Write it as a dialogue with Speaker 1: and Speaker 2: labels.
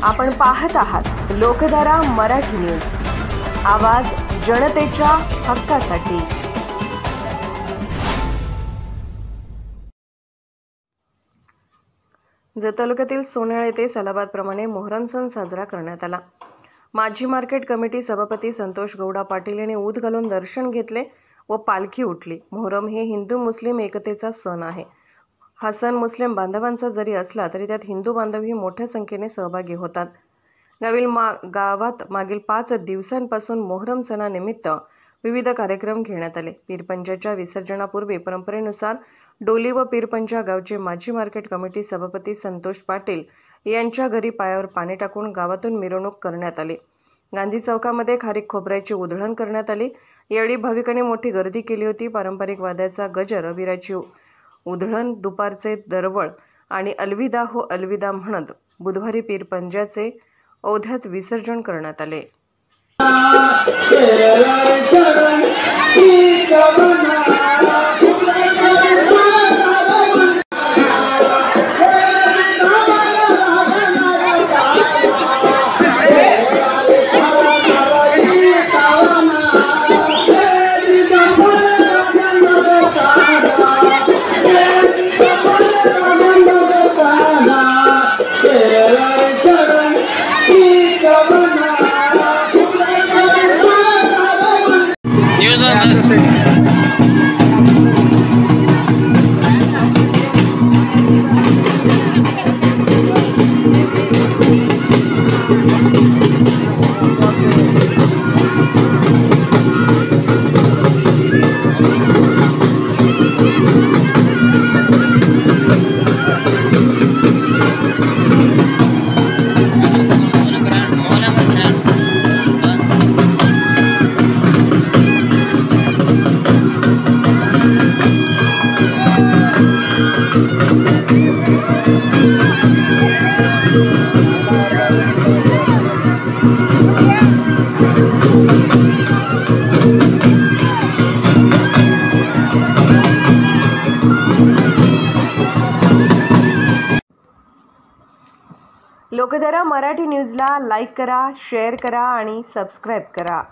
Speaker 1: आपण पाहत आहात लोकधारा मराठी न्यूज, आवाज जनतेच्या हक्कासाठी। जत तालुक्यातील सोनेळ येथे सलाबादप्रमाणे मोहरम सण साजरा करण्यात आला। माजी मार्केट कमिटी सभापती संतोष गौडा पाटील यांनी ऊद घालून दर्शन घेतले व पालखी उठली। मोहरम हे हिंदू मुस्लिम एकतेचा सण आहे। हा सण मुस्लिम बांधवांचा जरी असला तरी त्यात हिंदू बांधवही मोठ्या संख्येने सहभागी होतात। गावात मागील 5 दिवसांपासून मोहरम सणानिमित्त विविध कार्यक्रम घेण्यात आले। पीरपंजाच्या विसर्जनापूर्वी परंपरेनुसार डोली व पीरपंजा गावचे माजी मार्केट कमिटी सभापती संतोष पाटील यांच्या घरी पायावर पाणी टाकून गावातून मिरवणूक करण्यात आली। गांधी चौकामध्ये खारीक खोबऱ्याची उधळण करण्यात आली। यावेळी भाविकांनी मोठी गर्दी केली होती। पारंपरिक वाद्याचा गजर, अबीराची उधळण, दुपारचे दरवळ आणि अलविदा हो अलविदा म्हणत बुधवारी पीरपंजाचे ओढ्यात विसर्जन करण्यात आले। लोकधारा मराठी न्यूजला लाईक करा, शेअर करा आणि सबस्क्राइब करा।